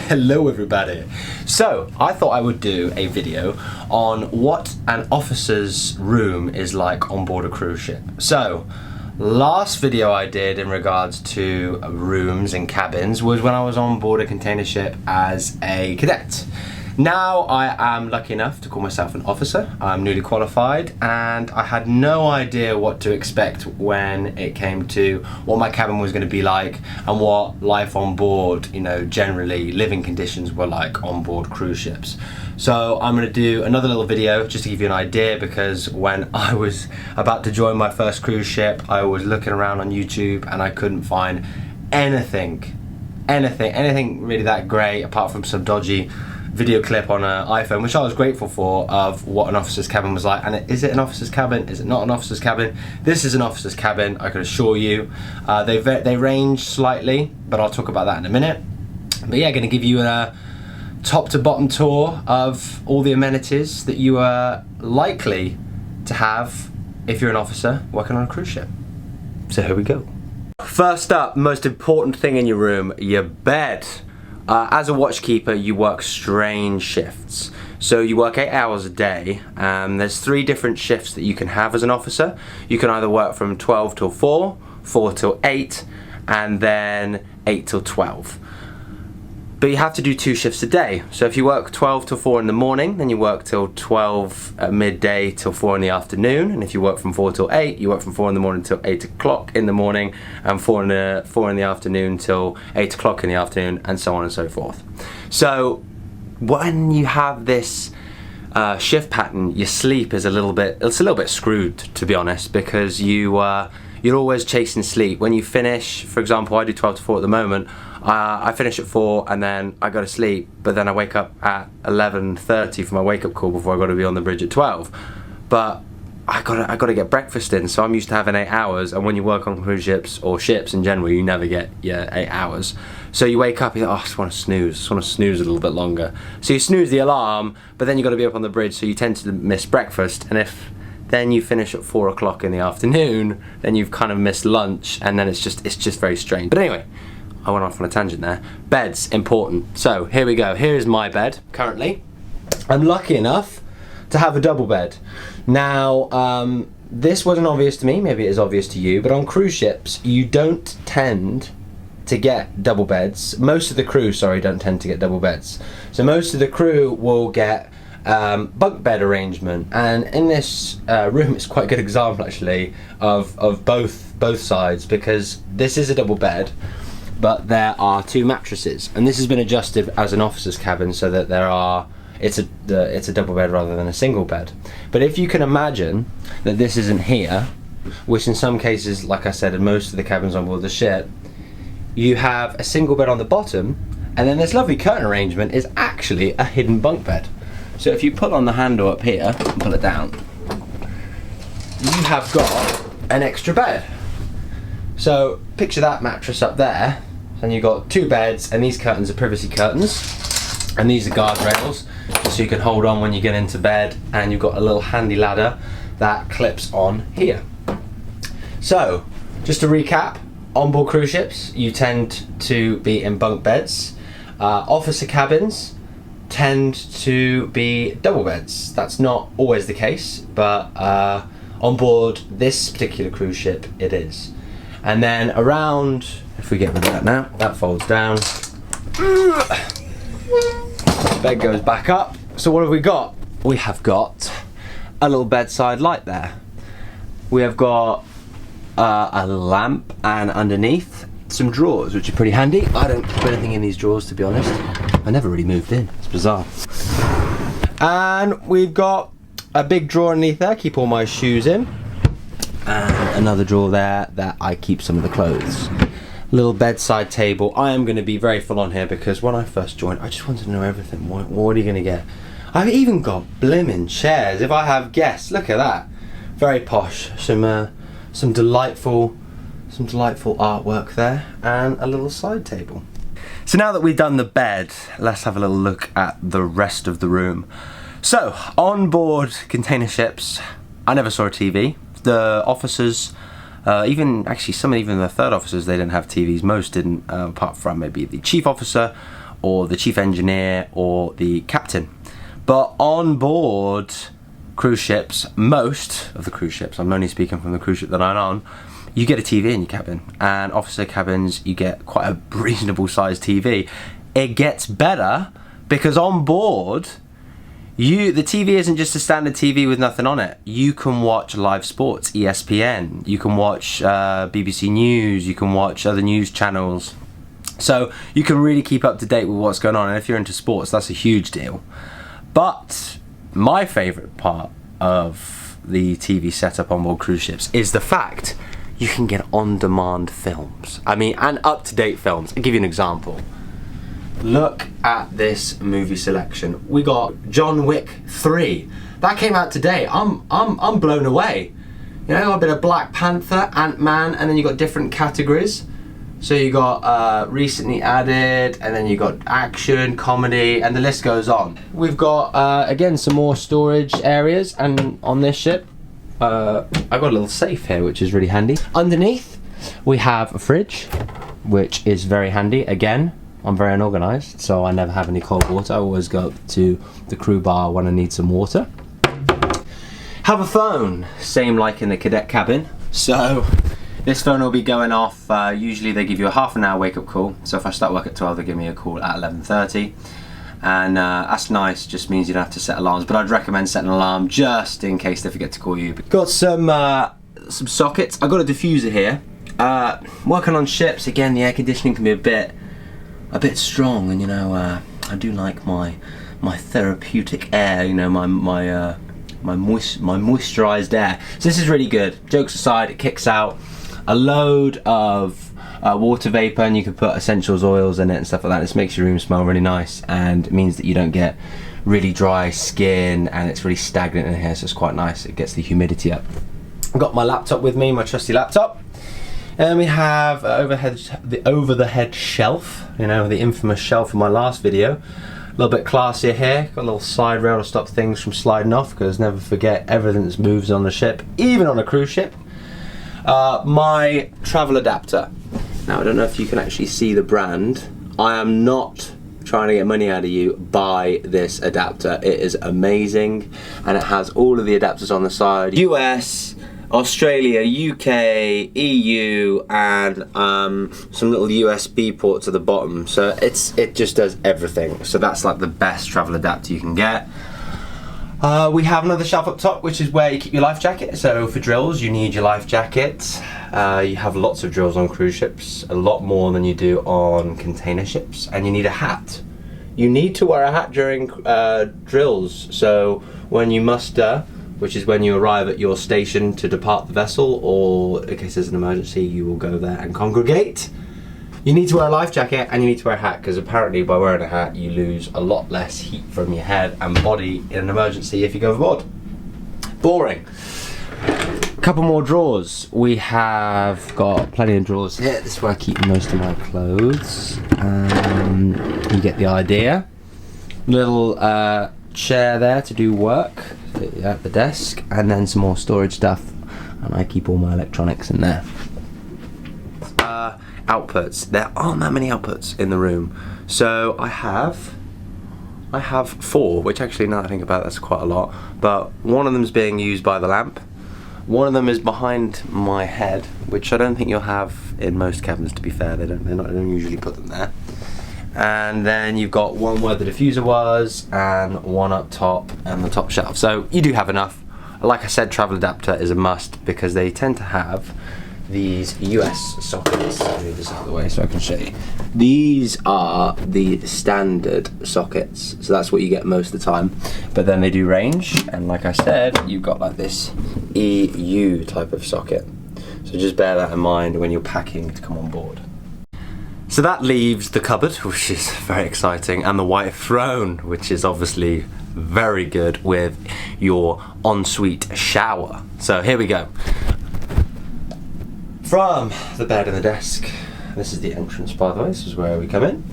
Hello everybody. So I thought I would do a video on what an officer's room is like on board a cruise ship. So last video I did in regards to rooms and cabins was when I was on board a container ship as a cadet. Now I am lucky enough to call myself an officer. I'm newly qualified and I had no idea what to expect when it came to what my cabin was going to be like and what life on board, you know, generally living conditions were like on board cruise ships. So I'm going to do another little video just to give you an idea, because when I was about to join my first cruise ship I was looking around on YouTube and I couldn't find anything really that great apart from some dodgy video clip on an iPhone, which I was grateful for, of what an officer's cabin was like. And is it an officer's cabin? Is it not an officer's cabin? This is an officer's cabin, I can assure you. They range slightly, but I'll talk about that in a minute. But yeah, going to give you a top to bottom tour of all the amenities that you are likely to have if you're an officer working on a cruise ship. So here we go. First up, most important thing in your room, your bed. As a watchkeeper, you work strange shifts. So you work 8 hours a day. There's 3 different shifts that you can have as an officer. You can either work from 12 till 4, 4 till 8, and then 8 till 12. But you have to do 2 shifts a day. So if you work 12 till 4 in the morning, then you work till 12 at midday till 4 in the afternoon. And if you work from 4 till 8, you work from 4 in the morning till 8 o'clock in the morning, and 4 in the afternoon till 8 o'clock in the afternoon, and so on and so forth. So when you have this shift pattern, your sleep is a little bit screwed, to be honest, because you're always chasing sleep. When you finish, for example, I do 12 to 4 at the moment. I finish at 4 and then I go to sleep, but then I wake up at 11:30 for my wake-up call before I got to be on the bridge at 12. But I gotta get breakfast in, so I'm used to having 8 hours. And when you work on cruise ships or ships in general, you never get your 8 hours. So you wake up, you're like, oh, I just want to snooze a little bit longer. So you snooze the alarm, but then you got to be up on the bridge, so you tend to miss breakfast. And if then you finish at 4 o'clock in the afternoon, then you've kind of missed lunch, and then it's just very strange. But anyway, I went off on a tangent there. Beds, important. So here we go. Here is my bed currently. I'm lucky enough to have a double bed. Now, this wasn't obvious to me, maybe it is obvious to you, but on cruise ships, you don't tend to get double beds. Most of the crew, sorry, don't tend to get double beds. So most of the crew will get bunk bed arrangement, and in this room it's quite a good example actually of both sides, because this is a double bed, but there are 2 mattresses, and this has been adjusted as an officer's cabin so that it's a double bed rather than a single bed. But if you can imagine that this isn't here, which in some cases, like I said, in most of the cabins on board the ship, you have a single bed on the bottom, and then this lovely curtain arrangement is actually a hidden bunk bed. So if you pull on the handle up here and pull it down, you have got an extra bed. So picture that mattress up there, and you've got 2 beds, and these curtains are privacy curtains, and these are guardrails, just so you can hold on when you get into bed, and you've got a little handy ladder that clips on here. So just to recap, onboard cruise ships, you tend to be in bunk beds. Officer cabins tend to be double beds. That's not always the case, but on board this particular cruise ship it is. And then around, if we get rid of that now, that folds down, bed goes back up. So what have we got? We have got a little bedside light there. We have got a lamp, and underneath some drawers, which are pretty handy. I don't put anything in these drawers, to be honest. I never really moved in, it's bizarre. And we've got a big drawer underneath there, keep all my shoes in. And another drawer there that I keep some of the clothes. Little bedside table. I am going to be very full on here, because when I first joined, I just wanted to know everything. What are you going to get? I've even got blimmin' chairs if I have guests. Look at that. Very posh. Some delightful artwork there, and a little side table. So now that we've done the bed, let's have a little look at the rest of the room. So, on board container ships, I never saw a TV. The officers, even the third officers, they didn't have TVs. Most didn't, apart from maybe the chief officer or the chief engineer or the captain. But on board cruise ships, most of the cruise ships, I'm only speaking from the cruise ship that I'm on, you get a TV in your cabin, and officer cabins you get quite a reasonable sized TV. It gets better because on board the TV isn't just a standard TV with nothing on it. You can watch live sports, ESPN, you can watch BBC News, you can watch other news channels. So you can really keep up to date with what's going on, and if you're into sports, that's a huge deal. But my favourite part of the TV setup on board cruise ships is the fact you can get on-demand films. I mean, and up-to-date films. I'll give you an example. Look at this movie selection. We got John Wick 3. That came out today. I'm blown away. You know, a bit of Black Panther, Ant-Man, and then you got different categories. So you got recently added, and then you got action, comedy, and the list goes on. We've got again some more storage areas, and on this ship, I've got a little safe here, which is really handy. Underneath, we have a fridge, which is very handy. Again, I'm very unorganised, so I never have any cold water. I always go up to the crew bar when I need some water. Have a phone, same like in the cadet cabin. So this phone will be going off, usually they give you a half an hour wake up call. So if I start work at 12, they give me a call at 11:30. And that's nice, just means you don't have to set alarms, but I'd recommend setting an alarm just in case they forget to call you. Got some sockets. I've got a diffuser here. Working on ships, again, the air conditioning can be a bit strong, and you know, I do like my therapeutic air, you know, my moisturized air. So this is really good. Jokes aside, it kicks out a load of water vapor, and you can put essentials oils in it and stuff like that. This makes your room smell really nice, and it means that you don't get really dry skin, and it's really stagnant in here, so it's quite nice. It gets the humidity up. I've got my laptop with me, my trusty laptop. And we have the over-the-head shelf, you know, the infamous shelf from my last video. A little bit classier here, got a little side rail to stop things from sliding off, because never forget, everything that moves on the ship, even on a cruise ship. My travel adapter. Now, I don't know if you can actually see the brand. I am not trying to get money out of you. Buy this adapter. It is amazing, and it has all of the adapters on the side. US, Australia, UK, EU, and some little USB ports at the bottom. So it just does everything. So that's like the best travel adapter you can get. We have another shelf up top, which is where you keep your life jacket. So for drills, you need your life jacket. You have lots of drills on cruise ships, a lot more than you do on container ships, and you need a hat. You need to wear a hat during drills. So when you muster, which is when you arrive at your station to depart the vessel, or in case there's an emergency, you will go there and congregate. You need to wear a life jacket, and you need to wear a hat, because apparently by wearing a hat you lose a lot less heat from your head and body in an emergency if you go overboard. Boring. A couple more drawers. We have got plenty of drawers here. This is where I keep most of my clothes. You get the idea. Little chair there to do work at the desk, and then some more storage stuff, and I keep all my electronics in there. Outputs. There aren't that many outputs in the room, so I have 4, which actually, now that I think about it, that's quite a lot, but one of them is being used by the lamp. One of them is behind my head, which I don't think you'll have in most cabins, to be fair. They don't usually put them there. And then you've got one where the diffuser was, and one up top and the top shelf. So you do have enough. Like I said, travel adapter is a must, because they tend to have these US sockets. Let me move this out of the way so I can show you. These are the standard sockets, so that's what you get most of the time. But then they do range, and like I said, you've got like this EU type of socket. So just bear that in mind when you're packing to come on board. So that leaves the cupboard, which is very exciting, and the white throne, which is obviously very good with your ensuite shower. So here we go. From the bed and the desk, this is the entrance, by the way, this is where we come in.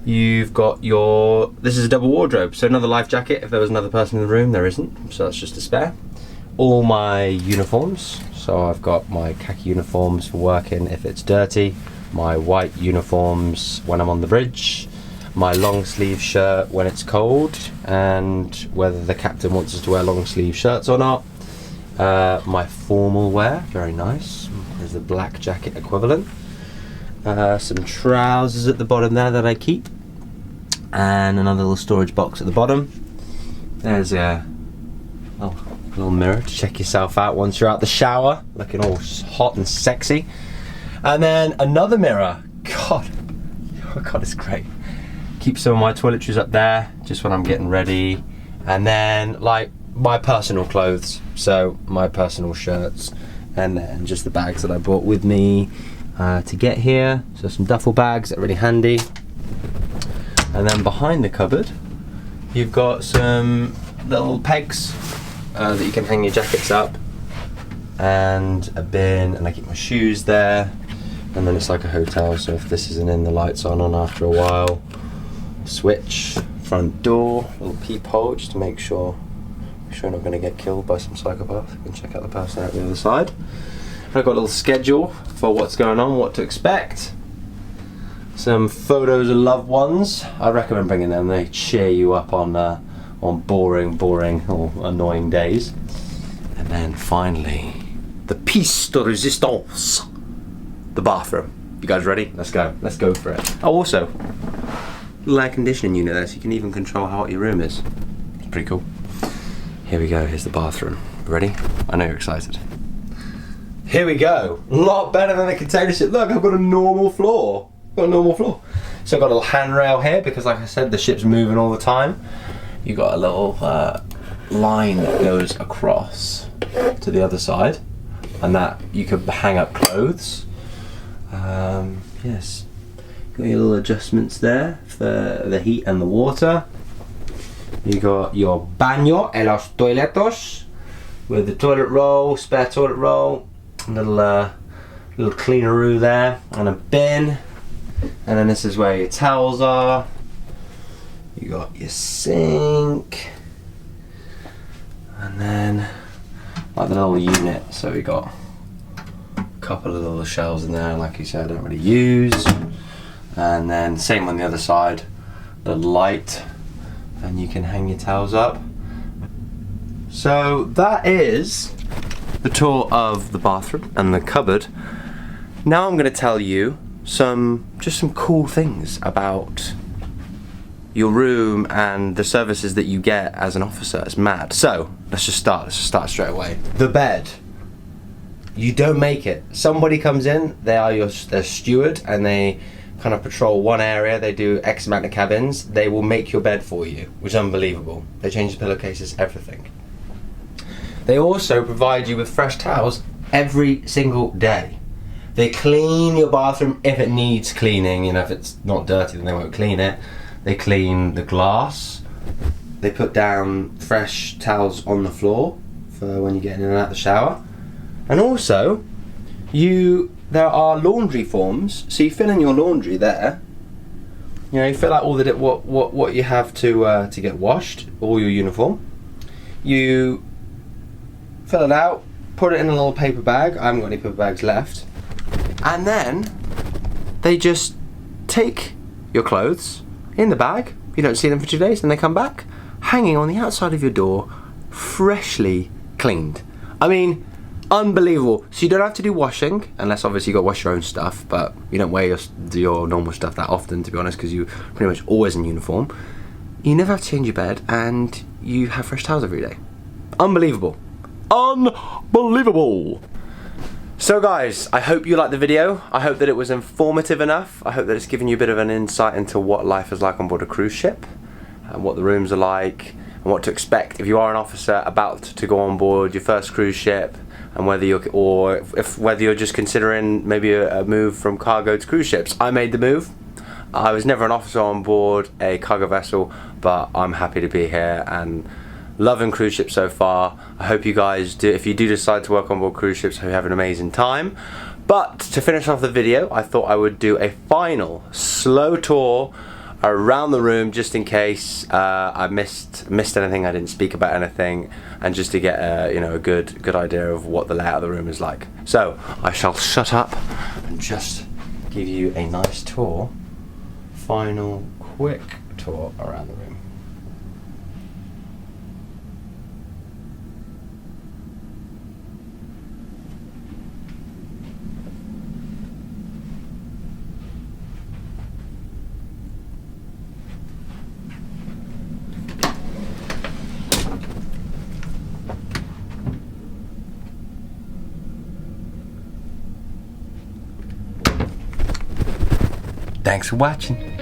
You've got this is a double wardrobe, so another life jacket if there was another person in the room. There isn't, so that's just a spare. All my uniforms, so I've got my khaki uniforms for working if it's dirty. my white uniforms when I'm on the bridge, my long sleeve shirt when it's cold, and whether the captain wants us to wear long sleeve shirts or not. My formal wear, very nice, there's the black jacket equivalent. Some trousers at the bottom there that I keep, and another little storage box at the bottom. There's a little mirror to check yourself out once you're out the shower, looking all hot and sexy. And then another mirror. God, it's great. Keep some of my toiletries up there, just when I'm getting ready. And then like my personal clothes, so my personal shirts, and then just the bags that I brought with me to get here. So some duffel bags that are really handy. And then behind the cupboard, you've got some little pegs that you can hang your jackets up, and a bin, and I keep my shoes there. And then it's like a hotel, so if this isn't in, the light's on after a while. Switch, front door, little peephole just to make sure you're not going to get killed by some psychopath. You can check out the person out the other side. I've got a little schedule for what's going on, what to expect. Some photos of loved ones. I recommend bringing them. They cheer you up on boring or annoying days. And then finally, the piece de resistance, the bathroom. You guys ready? Let's go. Let's go for it. Oh, also, little air conditioning unit there, so you can even control how hot your room is. It's pretty cool. Here we go. Here's the bathroom. Ready? I know you're excited. Here we go. A lot better than the container ship. Look, I've got a normal floor. So I've got a little handrail here because, like I said, the ship's moving all the time. You got a little line that goes across to the other side, and that you could hang up clothes. Yes, got your little adjustments there for the heat and the water. You got your baño en los toiletos with the toilet roll, spare toilet roll, little cleaneroo there, and a bin. And then this is where your towels are. You got your sink, and then like the little unit. So we got a couple of little shelves in there, like you said, I don't really use. And then same on the other side, the light, and you can hang your towels up. So that is the tour of the bathroom and the cupboard. Now I'm going to tell you some cool things about your room and the services that you get as an officer. It's mad. So let's just start straight away. The bed, you don't make it. Somebody comes in, they are their steward, and they kind of patrol one area. They do X amount of cabins. They will make your bed for you, which is unbelievable. They change the pillowcases, everything. They also provide you with fresh towels every single day. They clean your bathroom if it needs cleaning. You know, if it's not dirty, then they won't clean it. They clean the glass. They put down fresh towels on the floor for when you're getting in and out the shower. And also, there are laundry forms. So you fill in your laundry there. You know, you fill out all the what you have to get washed, all your uniform. You fill it out, put it in a little paper bag. I haven't got any paper bags left. And then they just take your clothes in the bag. You don't see them for 2 days, and they come back hanging on the outside of your door, freshly cleaned. I mean, unbelievable. So you don't have to do washing, unless obviously you got to wash your own stuff, but you don't wear your normal stuff that often, to be honest, because you're pretty much always in uniform. You never have to change your bed, and you have fresh towels every day. Unbelievable. Unbelievable. So guys, I hope you liked the video. I hope that it was informative enough. I hope that it's given you a bit of an insight into what life is like on board a cruise ship, and what the rooms are like, and what to expect if you are an officer about to go on board your first cruise ship, and whether you're just considering maybe a move from cargo to cruise ships. I made the move. I was never an officer on board a cargo vessel, but I'm happy to be here and loving cruise ships so far. I hope you guys do, if you do decide to work on board cruise ships, I hope you have an amazing time. But to finish off the video, I thought I would do a final slow tour around the room, just in case I missed anything, I didn't speak about anything, and just to get a good idea of what the layout of the room is like. So I shall shut up and just give you a nice tour, final quick tour around the room. Thanks for watching.